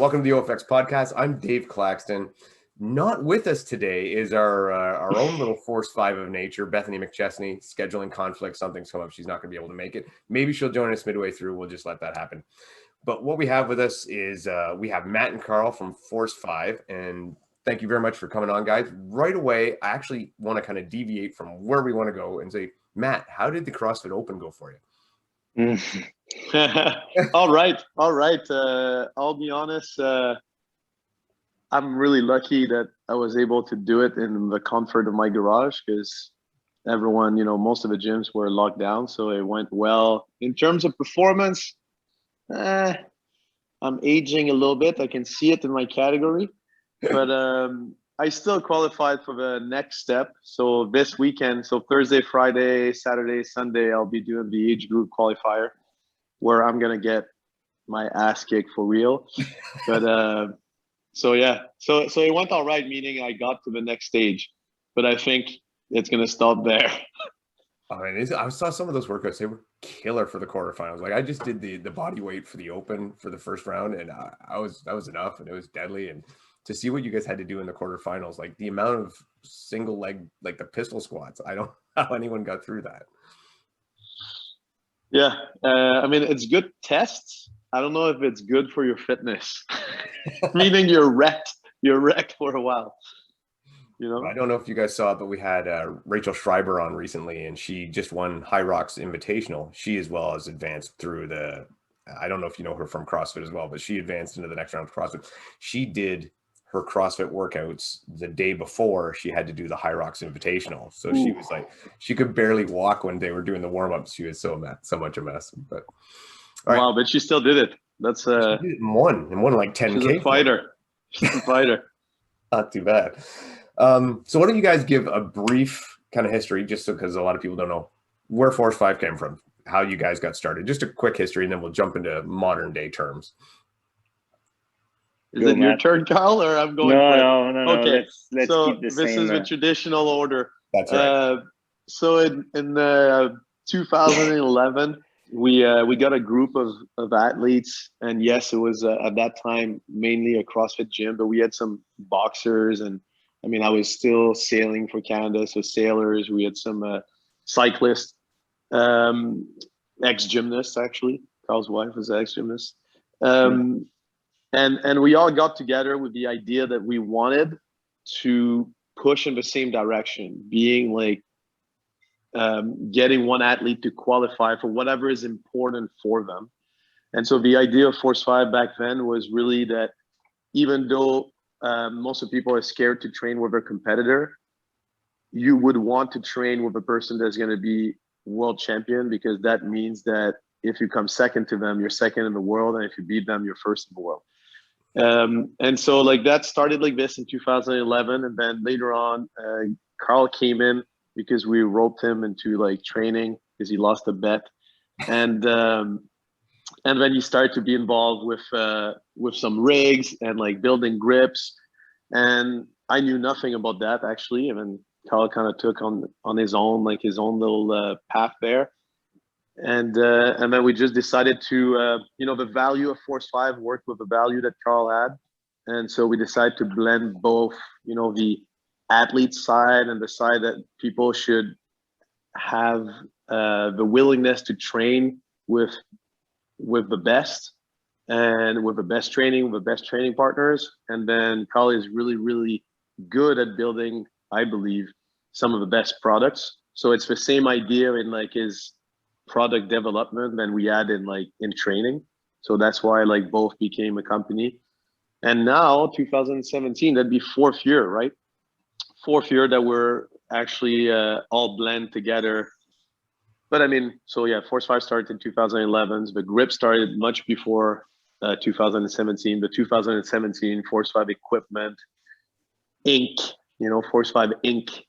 Welcome to the OFX podcast. I'm Dave Claxton. Not with us today is our own little FORCE5 of nature, Bethany McChesney. Scheduling conflict, something's come up. She's not going to be able to make it. Maybe she'll join us midway through. We'll just let that happen. But what we have with us is we have Matt and Carl from FORCE5. And thank you very much for coming on, guys. Right away, I actually want to kind of deviate from where we want to go and say, Matt, how did the CrossFit Open go for you? All right. I'll be honest. I'm really lucky that I was able to do it in the comfort of my garage because everyone, most of the gyms were locked down. So it went well. In terms of performance, I'm aging a little bit. I can see it in my category, but I still qualified for the next step. So this weekend, so Thursday, Friday, Saturday, Sunday, I'll be doing the age group qualifier where I'm going to get my ass kicked for real. But so it went all right, meaning I got to the next stage, but I think it's going to stop there. I mean, I saw some of those workouts. They were killer for the quarterfinals. Like I just did the body weight for the open for the first round, and that was enough, and it was deadly. And to see what you guys had to do in the quarterfinals, like the amount of single leg, like the pistol squats, I don't know how anyone got through that. Yeah, I mean, it's good tests. I don't know if it's good for your fitness, meaning you're wrecked for a while. I don't know if you guys saw it, but we had Rachel Schreiber on recently, and she just won High Rocks Invitational. She as well as advanced through I don't know if you know her from CrossFit as well, but she advanced into the next round of CrossFit. She did her CrossFit workouts the day before she had to do the High Rocks Invitational. So she was like, she could barely walk when they were doing the warm-ups. She was so much a mess. But wow, but she still did it. That's she did it and won like 10K. She's a fighter. She's a fighter. Not too bad. So why don't you guys give a brief kind of history, just so because a lot of people don't know where FORCE5 came from, how you guys got started. Just a quick history, and then we'll jump into modern day terms. Is it your turn, Carl, or I'm going? No. Okay, let's keep the same. This is the traditional order. That's right. So in 2011, we got a group of athletes, and yes, it was at that time mainly a CrossFit gym, but we had some boxers, and I mean, I was still sailing for Canada, so sailors. We had some cyclists, ex-gymnasts actually. Carl's wife was ex-gymnast. And we all got together with the idea that we wanted to push in the same direction, being like getting one athlete to qualify for whatever is important for them. And so the idea of FORCE5 back then was really that even though most of the people are scared to train with a competitor, you would want to train with a person that's going to be world champion, because that means that if you come second to them, you're second in the world, and if you beat them, you're first in the world. And so like that started like this in 2011, and then later on Carl came in because we roped him into like training because he lost a bet, and then he started to be involved with some rigs and like building grips, and I knew nothing about that actually, and then Carl kind of took on his own, like his own little path there. And then we just decided to, the value of FORCE5 worked with the value that Carl had. And so we decided to blend both, the athlete side and the side that people should have the willingness to train with the best, and with the best training, with the best training partners. And then Carl is really, really good at building, I believe, some of the best products. So it's the same idea in like his product development than we had in training. So that's why like both became a company. And now 2017, that'd be fourth year, right? Fourth year that we're actually all blend together. But I mean, so yeah, FORCE5 started in 2011. The grip started much before 2017. The 2017 FORCE5 equipment Inc. FORCE5 Inc.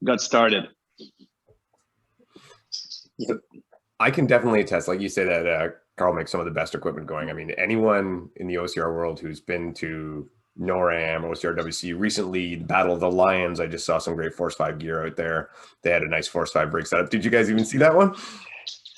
got started. So I can definitely attest, like you say, that Carl makes some of the best equipment going. I mean, anyone in the OCR world who's been to NORAM, OCRWC, recently, Battle of the Lions, I just saw some great FORCE5 gear out there. They had a nice FORCE5 rig setup. Did you guys even see that one?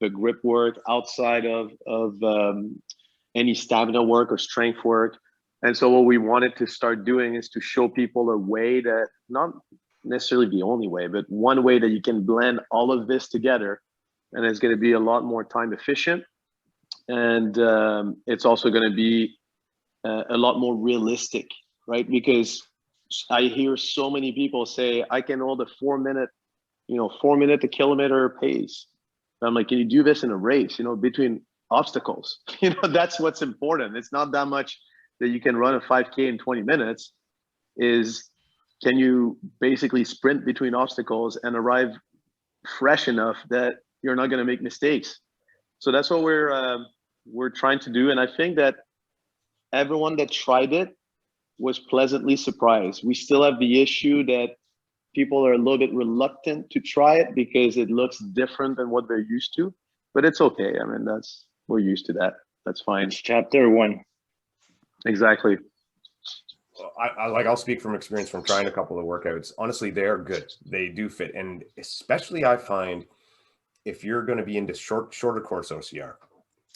the grip work, outside of any stamina work or strength work. And so what we wanted to start doing is to show people a way that, not necessarily the only way, but one way that you can blend all of this together, and it's going to be a lot more time efficient, and it's also going to be a lot more realistic, right? Because I hear so many people say, I can hold a 4 minute, 4 minute a kilometer pace. And I'm like, can you do this in a race, between obstacles? That's what's important. It's not that much that you can run a 5K in 20 minutes, is can you basically sprint between obstacles and arrive fresh enough that you're not going to make mistakes. So that's what we're trying to do. And I think that everyone that tried it was pleasantly surprised. We still have the issue that people are a little bit reluctant to try it because it looks different than what they're used to, but it's okay. I mean, we're used to that. That's fine. It's chapter 1. Exactly. I'll speak from experience from trying a couple of workouts. Honestly, they are good. They do fit. And especially I find if you're going to be into shorter course OCR,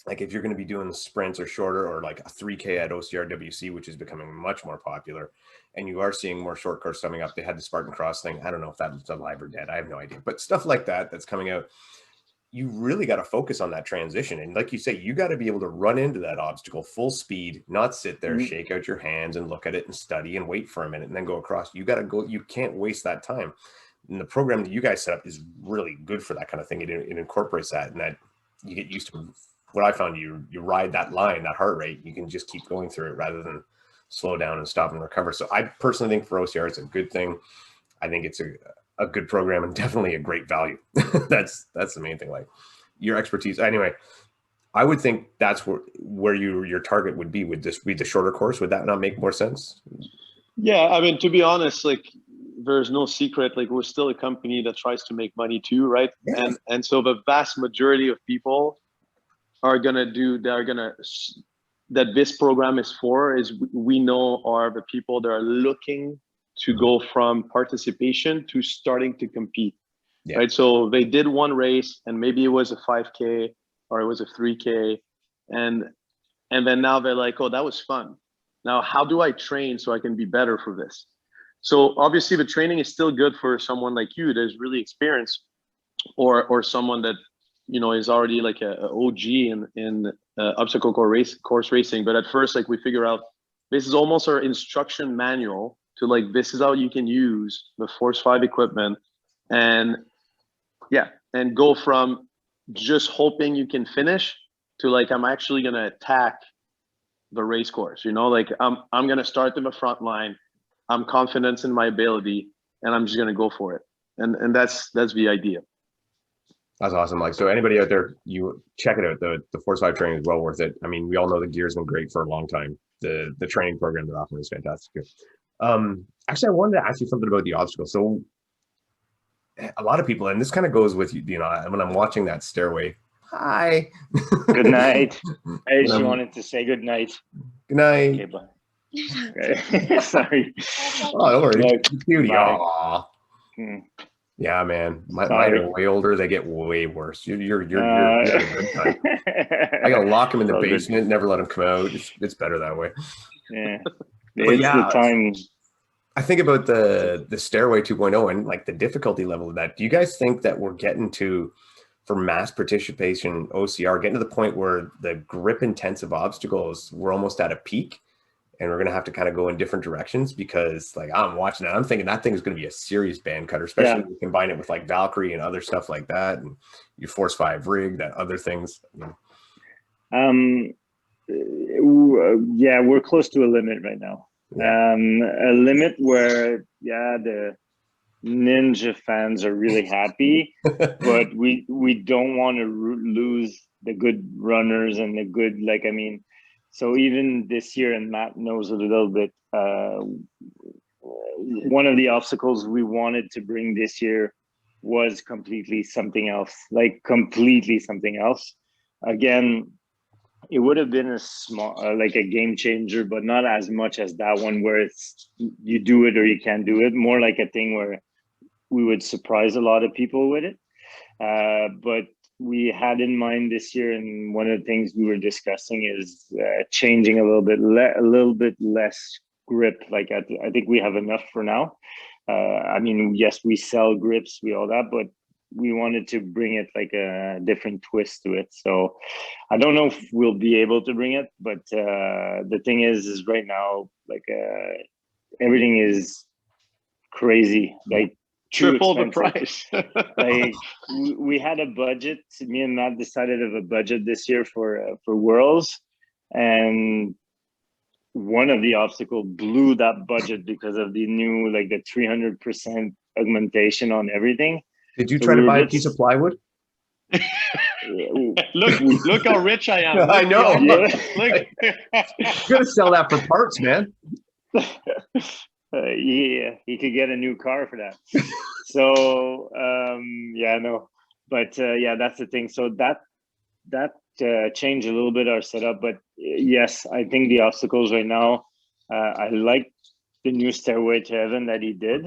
like if you're going to be doing sprints or shorter, or like a 3K at OCR WC, which is becoming much more popular, and you are seeing more short course coming up. They had the Spartan Cross thing. I don't know if that's alive or dead. I have no idea. But stuff like that's coming out. You really got to focus on that transition. And like you say, you got to be able to run into that obstacle full speed, not sit there, shake out your hands and look at it and study and wait for a minute and then go across. You got to go. You can't waste that time. And the program that you guys set up is really good for that kind of thing. It incorporates that, and that you get used to. What I found, you ride that line, that heart rate, you can just keep going through it rather than slow down and stop and recover. So I personally think for OCR, it's a good thing. I think it's a good program and definitely a great value. that's the main thing. Like your expertise. Anyway, I would think that's where your target would be. Would this be the shorter course? Would that not make more sense? Yeah, I mean, to be honest, like there's no secret, like we're still a company that tries to make money too, right? Yeah. And so the vast majority of people that this program is for is we know are the people that are looking to go from participation to starting to compete, right? So they did one race and maybe it was a 5K or it was a 3K, and then now they're like, oh, that was fun. Now, how do I train so I can be better for this? So obviously the training is still good for someone like you that's really experienced, or someone that is already like a OG in obstacle course racing. But at first, like we figure out this is almost our instruction manual to like, this is how you can use the FORCE5 equipment, and go from just hoping you can finish to like, I'm actually going to attack the race course, like I'm going to start in the front line. I'm confident in my ability and I'm just going to go for it. And that's the idea. That's awesome. Like, so anybody out there, you check it out. The FORCE5 training is well worth it. I mean, we all know the gear's been great for a long time. The training program they're offering is fantastic. Actually, I wanted to ask you something about the obstacle. So a lot of people, and this kind of goes with, when I'm watching that stairway. Hi. Good night. I just wanted to say good night. Good night. Okay, bye. Okay. Sorry. Oh, don't worry. No, Cutie. bye. Yeah, man. Mine are way older. They get way worse. You're a good time. I gotta lock them in the basement, never let them come out. It's better that way. Yeah. It's the time. I think about the Stairway 2.0 and like the difficulty level of that. Do you guys think that we're getting to, for mass participation OCR, getting to the point where the grip intensive obstacles, we're almost at a peak and we're going to have to kind of go in different directions? Because like I'm watching that, I'm thinking that thing is going to be a serious band cutter, especially when you combine it with like Valkyrie and other stuff like that, and your FORCE5 rig, that other things. Yeah, we're close to a limit right now. A limit where the Ninja fans are really happy, but we don't want to lose the good runners and the good, so even this year, and Matt knows a little bit, one of the obstacles we wanted to bring this year was completely something else, Again, it would have been a small, like a game changer, but not as much as that one where it's you do it or you can't do it. More like a thing where we would surprise a lot of people with it. But we had in mind this year, and one of the things we were discussing is changing a little bit less grip. Like I think we have enough for now. I mean, yes, we sell grips, we all that, but we wanted to bring it like a different twist to it. So I don't know if we'll be able to bring it, but the thing is right now, like everything is crazy, like triple the price. Like we had a budget. Me and Matt decided of a budget this year for Worlds, and one of the obstacles blew that budget because of the new, like the 300% augmentation on everything. Did you try to buy a piece of plywood? look how rich I am. I know. Look. You're gonna sell that for parts, man. Yeah, he could get a new car for that. So yeah, no, but yeah, that's the thing. So that changed a little bit our setup, but yes, I think the obstacles right now, I like the new Stairway to Heaven that he did,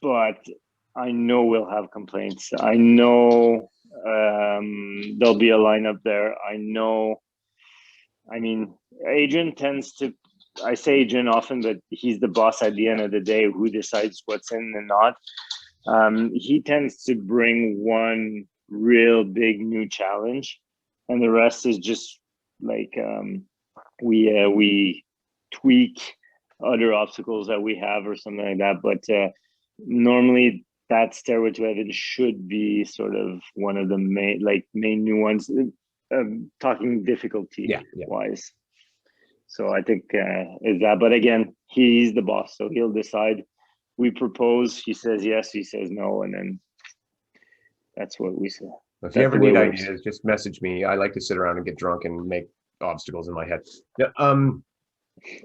but I know we'll have complaints. I know there'll be a lineup there. I know. I mean, Adrian tends to. I say Adrian often, but he's the boss at the end of the day who decides what's in and not. He tends to bring one real big new challenge, and the rest is just like we tweak other obstacles that we have or something like that. But normally that Stairway to Heaven should be sort of one of the main new ones, talking difficulty wise. So I think is that, but again, he's the boss, so he'll decide. We propose, he says yes, he says no, and then that's what we say. If you ever need ideas, just message me. I like to sit around and get drunk and make obstacles in my head. Yeah,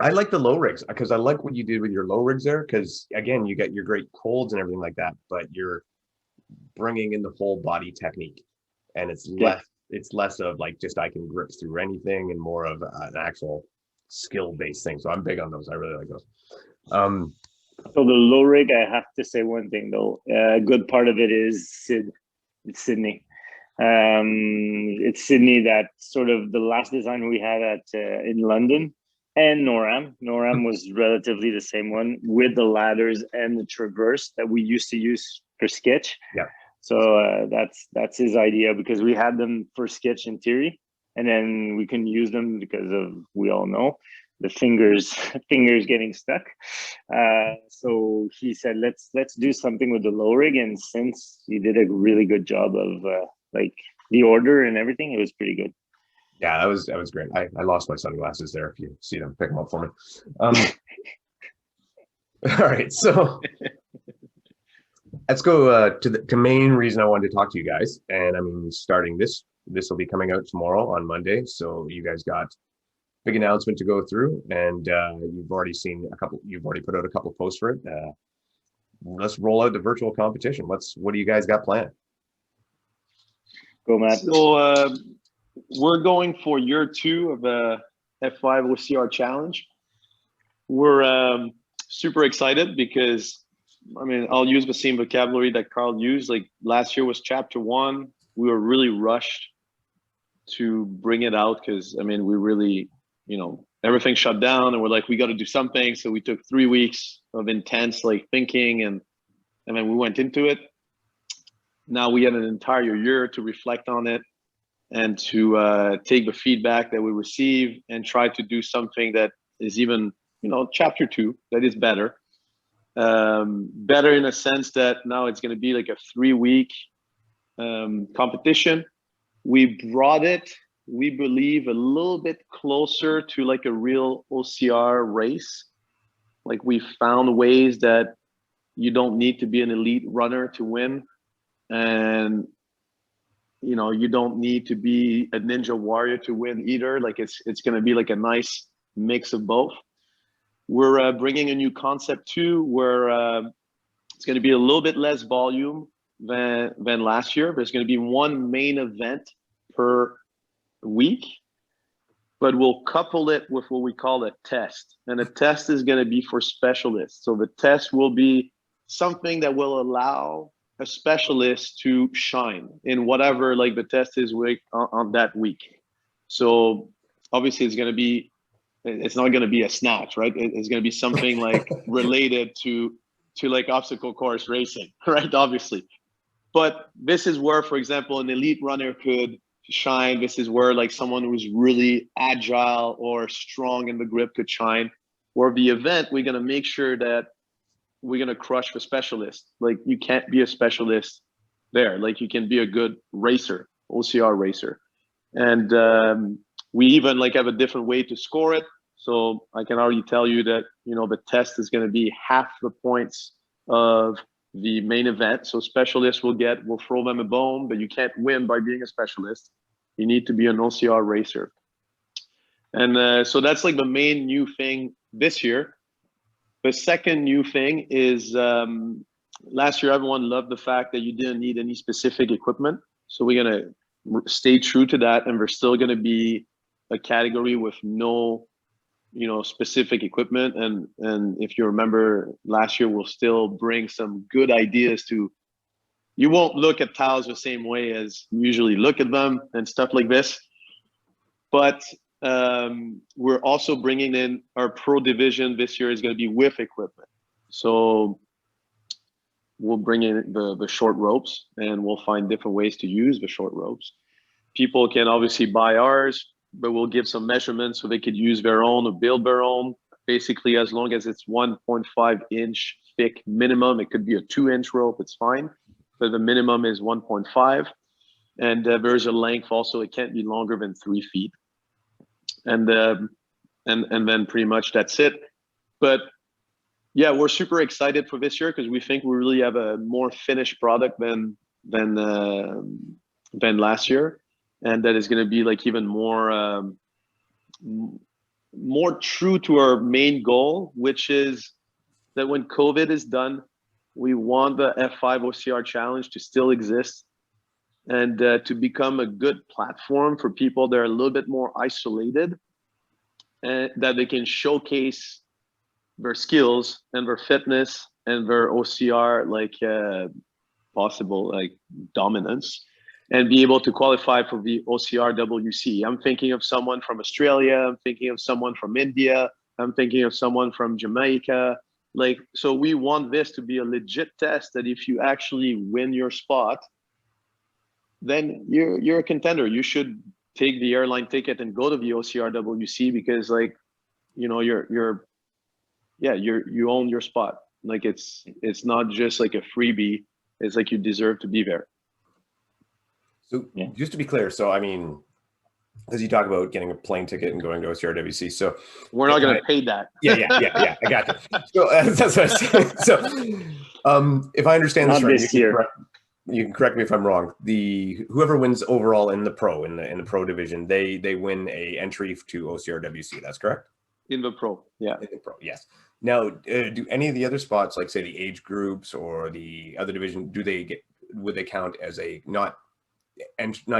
I like the low rigs because I like what you did with your low rigs there. Because again, you get your great holds and everything like that, but you're bringing in the whole body technique, and it's less of like just I can grip through anything, and more of an actual skill-based thing. So I'm big on those. I really like those. So the low rig, I have to say one thing though. A good part of it is It's Sydney. It's Sydney that sort of the last design we had at in London and NORAM. NORAM was relatively the same one with the ladders and the traverse that we used to use for sketch. Yeah. So that's his idea, because we had them for sketch in theory, and then we couldn't use them because of, we all know, the fingers getting stuck. So he said, let's do something with the low rig, and since he did a really good job of like the order and everything, it was pretty good. Yeah, that was great. I lost my sunglasses there. If you see them, pick them up for me. All right, so let's go to the main reason I wanted to talk to you guys. And I mean, starting this will be coming out tomorrow on Monday. So you guys got big announcement to go through, and you've already put out a couple posts for it. Let's roll out the virtual competition. What do you guys got planned? Go, Matt. So we're going for year 2 of the F5 OCR challenge. We're super excited because, I mean, I'll use the same vocabulary that Carl used. Like last year was chapter 1. We were really rushed to bring it out because, I mean, we really, everything shut down, and we're like, we got to do something. So we took 3 weeks of intense like thinking, and then we went into it. Now we had an entire year to reflect on it and to take the feedback that we receive and try to do something that is even, chapter 2, that is better. Better in a sense that now it's going to be like a 3-week competition. We brought it, we believe, a little bit closer to like a real OCR race. Like we found ways that you don't need to be an elite runner to win, and you don't need to be a ninja warrior to win either. Like it's going to be like a nice mix of both. We're bringing a new concept too, where it's going to be a little bit less volume than last year. There's going to be one main event per week, but we'll couple it with what we call a test, and a test is going to be for specialists. So the test will be something that will allow a specialist to shine in whatever like the test is on that week. So obviously it's not going to be a snatch, right? It's going to be something like related to like obstacle course racing, right? Obviously. But this is where, for example, an elite runner could shine. This is where like someone who's really agile or strong in the grip could shine. Or the event, we're going to make sure that we're going to crush the specialist. Like you can't be a specialist there. Like you can be a good racer, OCR racer. And we even like have a different way to score it. So I can already tell you that, you know, the test is going to be half the points of the main event. So specialists we'll throw them a bone, but you can't win by being a specialist. You need to be an OCR racer. And so that's like the main new thing this year. The second new thing is last year, everyone loved the fact that you didn't need any specific equipment. So we're going to stay true to that. And there's still going to be a category with no, you know, specific equipment. And if you remember last year, we'll still bring some good ideas to, you won't look at tiles the same way as you usually look at them and stuff like this. But we're also bringing in our pro division this year is going to be with equipment. So we'll bring in the short ropes and we'll find different ways to use the short ropes. People can obviously buy ours, but we'll give some measurements so they could use their own or build their own. Basically, as long as it's 1.5 inch thick minimum, it could be a 2-inch rope, it's fine. But the minimum is 1.5. And there's a length also, it can't be longer than 3 feet. And then pretty much that's it. But yeah, we're super excited for this year because we think we really have a more finished product than last year, and that is going to be like even more true to our main goal, which is that when COVID is done, we want the F5 OCR challenge to still exist and to become a good platform for people that are a little bit more isolated and that they can showcase their skills and their fitness and their OCR like possible like dominance and be able to qualify for the OCR WC. I'm thinking of someone from Australia. I'm thinking of someone from India. I'm thinking of someone from Jamaica. Like, so we want this to be a legit test that if you actually win your spot, then you're a contender. You should take the airline ticket and go to the OCR WC because like, you know, you own your spot. Like it's not just like a freebie. It's like you deserve to be there. So yeah, just to be clear, so I mean, as you talk about getting a plane ticket and going to OCRWC, so we're not going to pay that. Yeah, I got you. So that's what I was saying. So, if I understand this right, you can correct me if I'm wrong. Whoever wins overall in the pro pro division, they win a entry to OCRWC. That's correct. In the pro, yeah. In the pro, yes. Now, do any of the other spots, like say the age groups or the other division, would they count as a not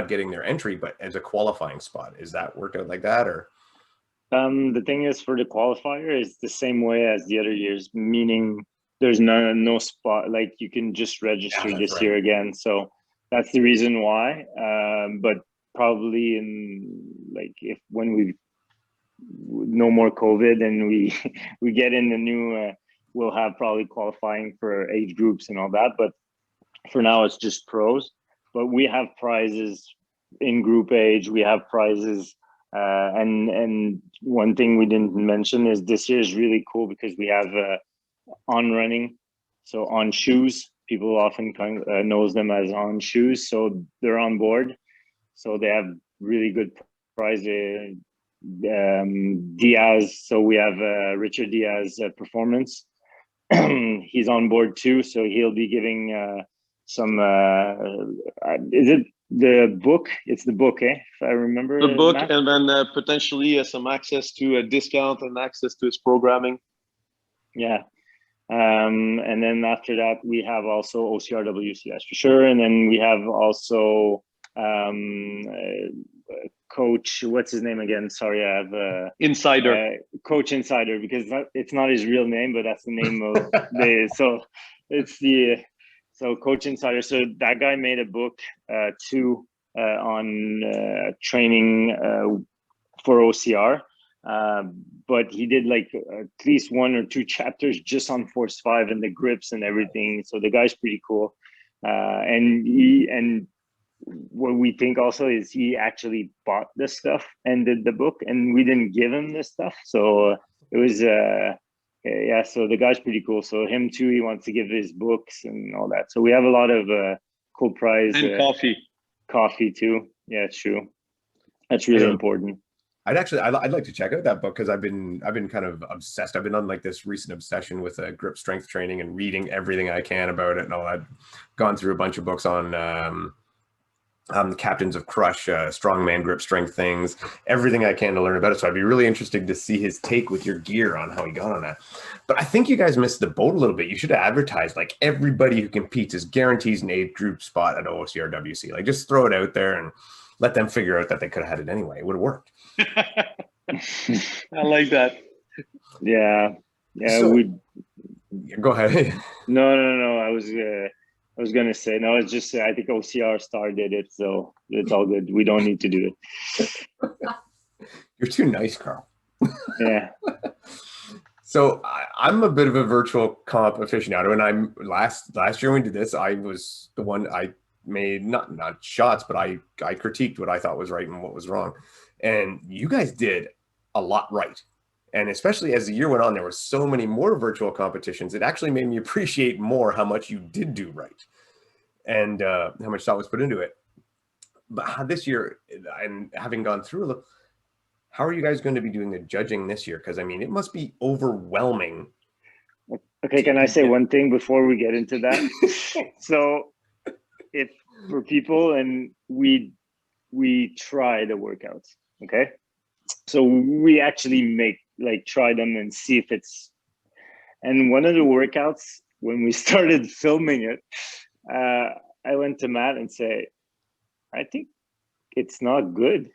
getting their entry, but as a qualifying spot? Is that worked out like that, or? The thing is, for the qualifier, it's the same way as the other years, meaning there's no spot, like you can just register this year again. So that's the reason why. But probably when we no more COVID and we get in the new, we'll have probably qualifying for age groups and all that. But for now, it's just pros. But we have prizes in group age. We have prizes. And one thing we didn't mention is this year is really cool because we have on running, so on shoes. People often knows them as on shoes, so they're on board. So they have really good prizes. Diaz, so we have Richard Diaz performance. He's on board too, so he'll be giving some. Is it the book? It's the book, eh? If I remember the book, Matt? And then potentially some access to a discount and access to his programming. Yeah. And then after that, we have also OCRWC, that's for sure. And then we have also Coach, what's his name again? Sorry, I have Insider. Coach Insider, because it's not his real name, but that's the name of so it's the So Coach Insider. So that guy made a book too on training for OCR. But he did like at least 1 or 2 chapters just on FORCE5 and the grips and everything. So the guy's pretty cool. And what we think also is he actually bought the stuff and did the book, and we didn't give him this stuff. So it was yeah, so the guy's pretty cool. So him too, he wants to give his books and all that. So we have a lot of cool prize and coffee too. Yeah, it's true. That's really important. I'd like to check out that book, because I've been kind of obsessed. I've been on like this recent obsession with grip strength training and reading everything I can about it and all. I've gone through a bunch of books on the Captains of Crush, strongman grip strength things, everything I can to learn about it. So I'd be really interested to see his take with your gear on how he got on that. But I think you guys missed the boat a little bit. You should have advertised like everybody who competes is guarantees an age group spot at OCRWC. Like just throw it out there and let them figure out that they could have had it anyway. It would have worked. I like that. Yeah. So, go ahead. No. I was gonna say no. It's just I think OCR Star did it, so it's all good. We don't need to do it. You're too nice, Carl. Yeah. So I'm a bit of a virtual comp aficionado, and I'm last year when we did this, I was the one I made not shots, but I critiqued what I thought was right and what was wrong. And you guys did a lot right. And especially as the year went on, there were so many more virtual competitions. It actually made me appreciate more how much you did do right and how much thought was put into it. But this year, and having gone through a little, how are you guys going to be doing the judging this year? Because I mean, it must be overwhelming. Okay, can I say one thing before we get into that? So if for people, and we try the workouts, okay? So we actually try them and see if it's, and one of the workouts, when we started filming it, I went to Matt and say, I think it's not good.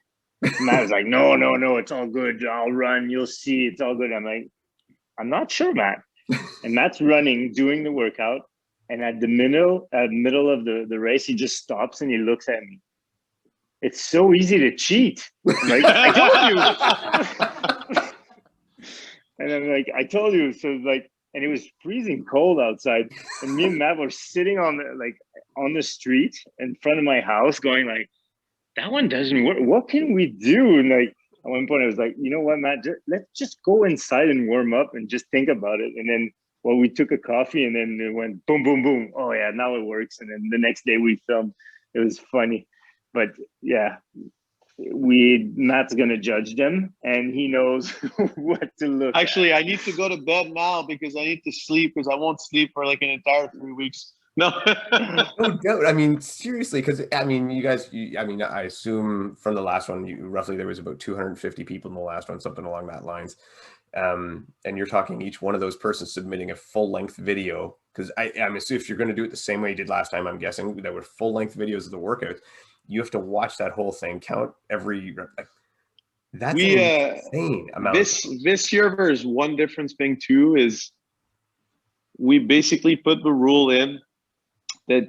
Matt was like, no, it's all good. I'll run, you'll see, it's all good. I'm like, I'm not sure, Matt. And Matt's running, doing the workout, and at the middle of the race, he just stops and he looks at me. It's so easy to cheat. I'm like, I told you. And I'm like, I told you. So like, and it was freezing cold outside, and me and Matt were sitting on the street in front of my house, going like, that one doesn't work. What can we do? And like at one point, I was like, you know what, Matt, let's just go inside and warm up and just think about it. And then, well, we took a coffee, and then it went boom, boom, boom. Oh yeah, now it works. And then the next day we filmed. It was funny, but yeah, Matt's gonna judge them, and he knows what to look. Actually, at. I need to go to bed now because I need to sleep, because I won't sleep for like an entire 3 weeks. No. No doubt. I mean, seriously, because I mean, you guys, I mean, I assume from the last one, roughly there was about 250 people in the last one, something along that lines. And you're talking each one of those persons submitting a full-length video, because I'm assuming if you're going to do it the same way you did last time, I'm guessing there were full-length videos of the workouts. You have to watch that whole thing, count every that's an insane amount. This year there's one difference thing too, is we basically put the rule in that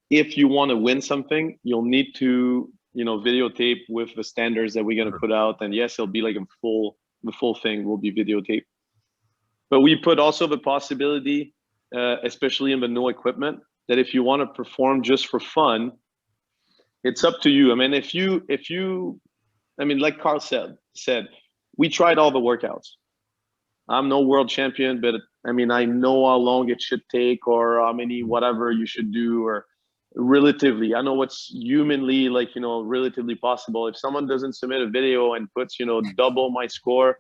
if you want to win something, you'll need to, videotape with the standards that we're going to put out. And yes, it'll be like the full thing will be videotaped. But we put also the possibility, especially in the no equipment, that if you want to perform just for fun, it's up to you. I mean, if you, like Carl said, we tried all the workouts. I'm no world champion, but I mean, I know how long it should take, or how many whatever you should do, or relatively. I know what's humanly relatively possible. If someone doesn't submit a video and puts, double my score,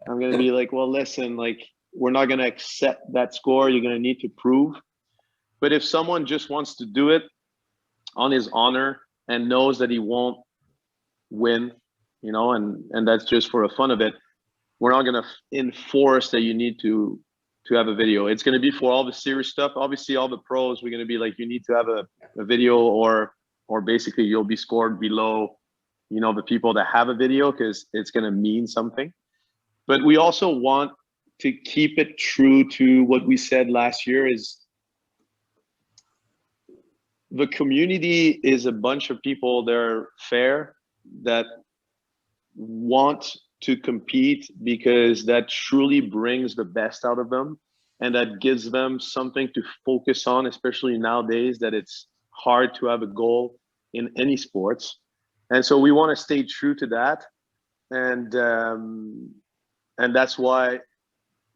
I'm gonna be like, well, listen, like, we're not gonna accept that score. You're gonna need to prove. But if someone just wants to do it on his honor and knows that he won't win, and that's just for the fun of it, we're not going to enforce that you need to have a video. It's going to be for all the serious stuff. Obviously, all the pros, we're going to be like, you need to have a video, or basically you'll be scored below, the people that have a video, because it's going to mean something. But we also want to keep it true to what we said last year, is the community is a bunch of people that are fair, that want to compete because that truly brings the best out of them, and that gives them something to focus on, especially nowadays that it's hard to have a goal in any sports. And so we want to stay true to that. And that's why,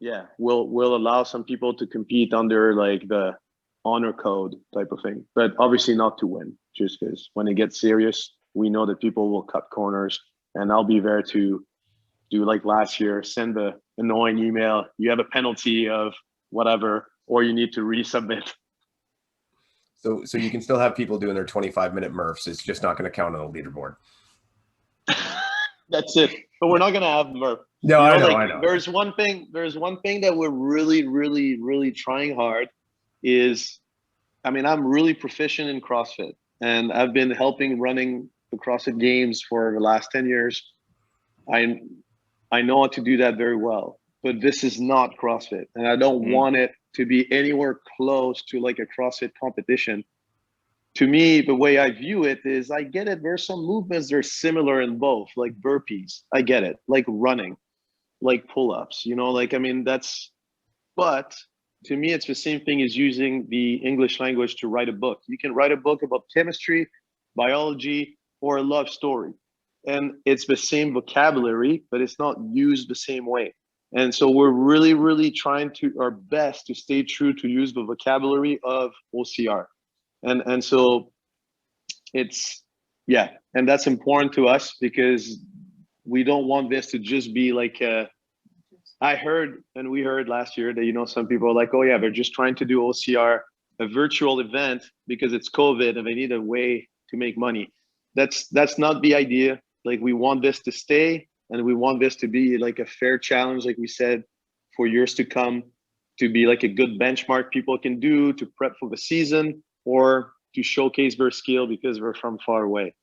yeah, we'll allow some people to compete under like the honor code type of thing, but obviously not to win, just because when it gets serious, we know that people will cut corners, and I'll be there to do like last year, send the annoying email, you have a penalty of whatever, or you need to resubmit. So you can still have people doing their 25-minute Murphs. It's just not going to count on the leaderboard. That's it. But we're not going to have Murph. No, you know, I know. There's one thing that we're really, really, really trying hard is, I mean, I'm really proficient in CrossFit, and I've been helping running the CrossFit Games for the last 10 years. I know how to do that very well, but this is not CrossFit, and I don't want it to be anywhere close to like a CrossFit competition. To me, the way I view it is, I get it. There's some movements that are similar in both, like burpees. I get it, like running, like pull-ups, you know, like, I mean, but to me, it's the same thing as using the English language to write a book. You can write a book about chemistry, biology, or a love story. And it's the same vocabulary, but it's not used the same way. And so we're really, really trying our best to stay true to use the vocabulary of OCR. And so it's, yeah, and that's important to us because we don't want this to just be like I heard, and we heard last year that, you know, some people are like, oh yeah, they're just trying to do OCR, a virtual event, because it's COVID and they need a way to make money. That's not the idea. Like, we want this to stay, and we want this to be like a fair challenge, like we said, for years to come, to be like a good benchmark people can do to prep for the season or to showcase their skill because they're from far away.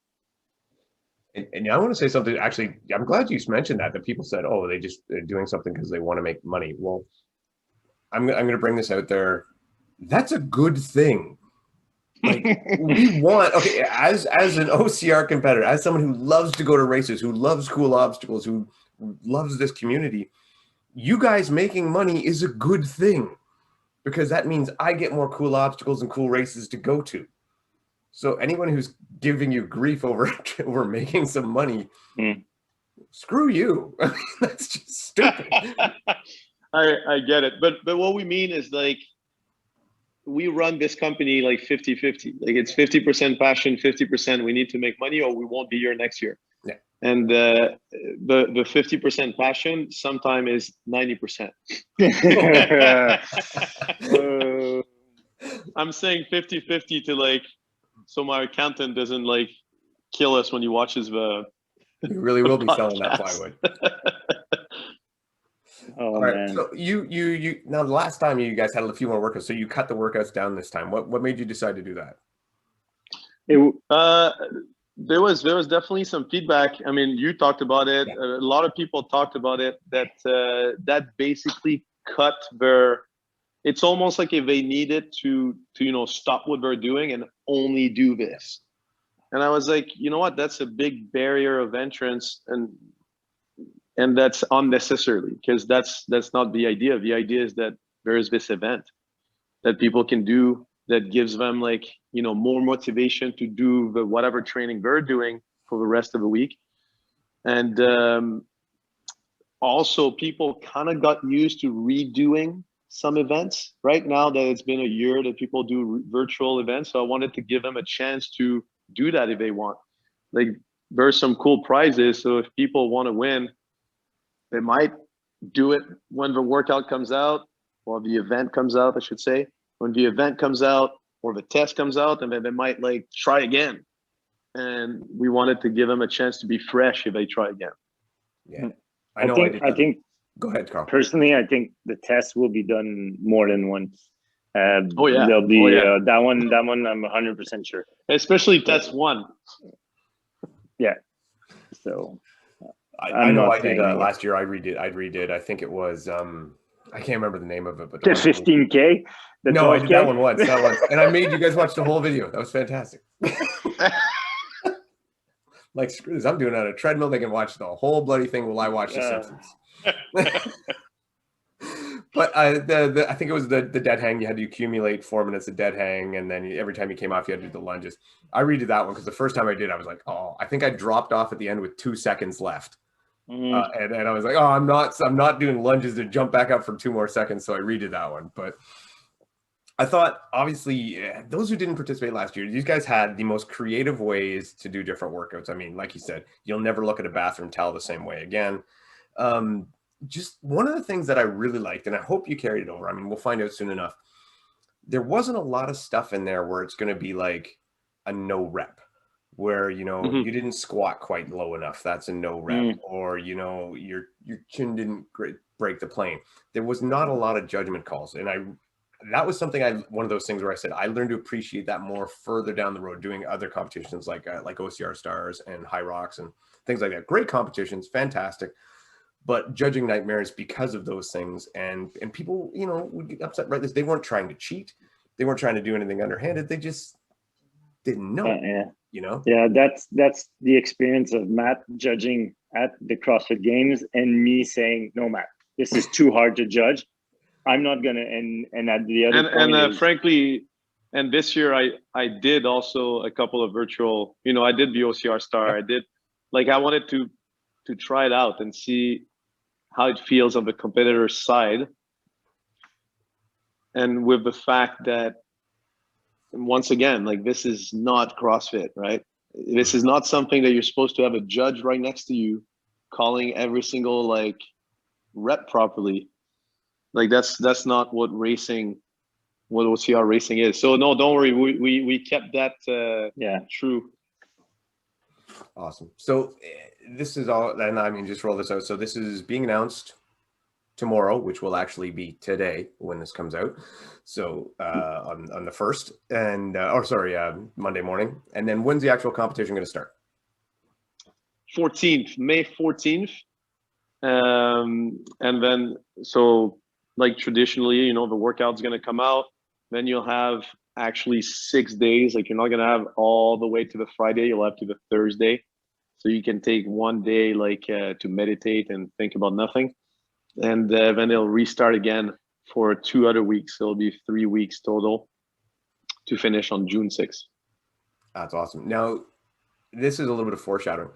And I want to say something. Actually, I'm glad you mentioned that people said, oh, they're doing something because they want to make money. Well, I'm going to bring this out there. That's a good thing. Like, we want, okay, as an OCR competitor, as someone who loves to go to races, who loves cool obstacles, who loves this community, you guys making money is a good thing, because that means I get more cool obstacles and cool races to go to. So anyone who's giving you grief over making some money, screw you. I mean, that's just stupid. I get it. But what we mean is, like, we run this company like 50-50. Like, it's 50% passion, 50% we need to make money or we won't be here next year. Yeah. And the 50% passion sometimes is 90%. I'm saying 50-50 to, like, so my accountant doesn't like kill us when he watches the. You really will be podcast. selling that plywood. Oh, all right. man. So you now, the last time you guys had a few more workouts, so you cut the workouts down this time. What made you decide to do that? There was definitely some feedback. I mean, you talked about it. Yeah. A lot of people talked about it. That basically cut their. It's almost like if they needed to stop what they're doing and only do this. And I was like, you know what? That's a big barrier of entrance, and that's unnecessarily, because that's not the idea. The idea is that there is this event that people can do that gives them, like, more motivation to do the whatever training they're doing for the rest of the week. And also, people kind of got used to redoing some events right now that it's been a year that people do virtual events. So I wanted to give them a chance to do that if they want. Like, there's some cool prizes. So if people want to win, they might do it when the workout comes out, or the event comes out, I should say. When the event comes out or the test comes out, and then they might like try again. And we wanted to give them a chance to be fresh if they try again. Yeah. I think go ahead, Carl. Personally, I think the test will be done more than once. Oh yeah, there'll be that one. I'm 100% sure. Especially test one. Yeah. So I know I did last year. I redid. I think it was I can't remember the name of it, but The 15K, the no, 12K? I did that one once. That once, and I made you guys watch the whole video. That was fantastic. Like, screw this, I'm doing it on a treadmill. They can watch the whole bloody thing while I watch The Simpsons. But I think it was the dead hang. You had to accumulate 4 minutes of dead hang, and then every time you came off, you had to do the lunges. I redid that one because the first time I did, I was like, oh, I think I dropped off at the end with 2 seconds left. And I was like, oh, I'm not doing lunges to jump back up for 2 more seconds. So I redid that one. But I thought, obviously, those who didn't participate last year, these guys had the most creative ways to do different workouts. I mean, like you said, you'll never look at a bathroom towel the same way again. Just one of the things that I really liked, and I hope you carried it over. I mean, we'll find out soon enough. There wasn't a lot of stuff in there where it's going to be like a no rep, where, you know, you didn't squat quite low enough. That's a no rep. Or, you know, your chin didn't break the plane. There was not a lot of judgment calls. And that was something one of those things where I said, I learned to appreciate that more further down the road, doing other competitions like OCR Stars and High Rocks and things like that. Great competitions, fantastic. But judging nightmares because of those things, and people, you know, would get upset by this. They weren't trying to cheat. They weren't trying to do anything underhanded. They just didn't know, you know? Yeah, that's the experience of Matt judging at the CrossFit Games and me saying, no, Matt, this is too hard to judge. I'm not going to, and at the other point frankly, and this year I did also a couple of virtual, you know, I did the OCR Star. I did, like, I wanted to try it out and see how it feels on the competitor side. And with the fact that, once again, like, this is not CrossFit, right? This is not something that you're supposed to have a judge right next to you calling every single like rep properly. Like, that's not what OCR racing is. So no, don't worry. We kept that true. Awesome. So this is all, and I mean, just roll this out. So this is being announced tomorrow, which will actually be today when this comes out. So on the 1st, and Monday morning. And then when's the actual competition going to start? 14th, May 14th. And then, so like traditionally, you know, the workout's going to come out. Then you'll have actually 6 days. Like, you're not going to have all the way to the Friday. You'll have to the Thursday. So you can take 1 day like to meditate and think about nothing. And then it'll restart again for 2 other weeks. So it'll be 3 weeks total to finish on June 6th. That's awesome. Now, this is a little bit of foreshadowing.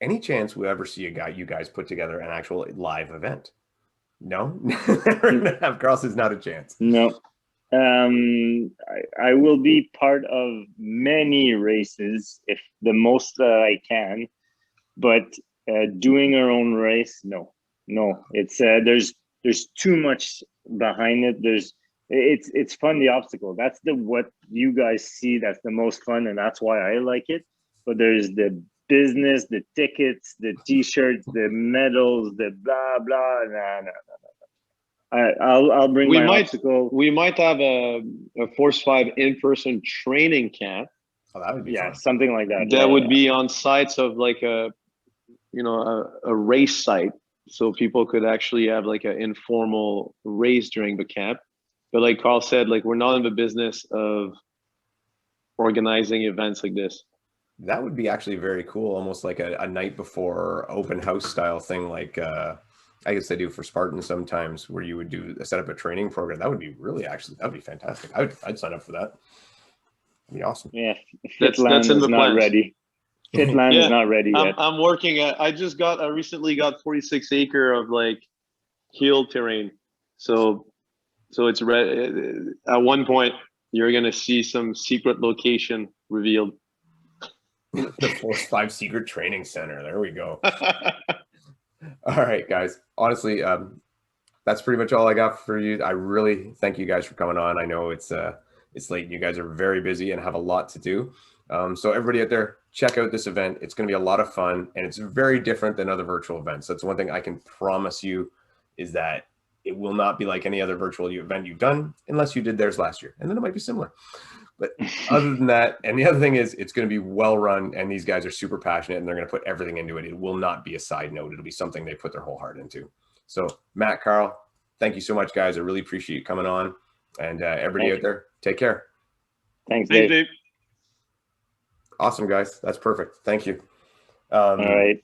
Any chance we ever see you guys put together an actual live event? No? Carl says not a chance. No. I will be part of many races, if the most that I can, but doing our own race, no. It's there's too much behind it. It's fun, the obstacle. That's what you guys see. That's the most fun, and that's why I like it. But there's the business, the tickets, the t-shirts, the medals, the blah blah. No. I'll bring my obstacle. We might have a FORCE5 in-person training camp. Oh, that would be fun. Something like that. That would be on sites of like a race site, so people could actually have like an informal race during the camp. But like Carl said, like, we're not in the business of organizing events like this. That would be actually very cool, almost like a night before open house style thing, like I guess they do for Spartan sometimes, where you would set up a training program. That would be that'd be fantastic. I'd sign up for that. That'd be awesome. Yeah, that's in the not plans. Ready. Fitland is not ready yet. I'm working I recently got 46 acre of like hill terrain. So it's ready. At one point, you're going to see some secret location revealed. The FORCE5 Secret Training Center. There we go. All right, guys. Honestly, that's pretty much all I got for you. I really thank you guys for coming on. I know it's late. You guys are very busy and have a lot to do. So everybody out there, check out this event. It's going to be a lot of fun, and it's very different than other virtual events. That's one thing I can promise you, is that it will not be like any other virtual event you've done, unless you did theirs last year, and then it might be similar. But other than that, and the other thing is, it's going to be well run, and these guys are super passionate, and they're going to put everything into it. It will not be a side note. It'll be something they put their whole heart into. So Matt, Carl, thank you so much, guys. I really appreciate you coming on. And everybody Thank out there, take care. Thanks, Thanks, Dave. Dave. Awesome, guys. That's perfect. Thank you. All right.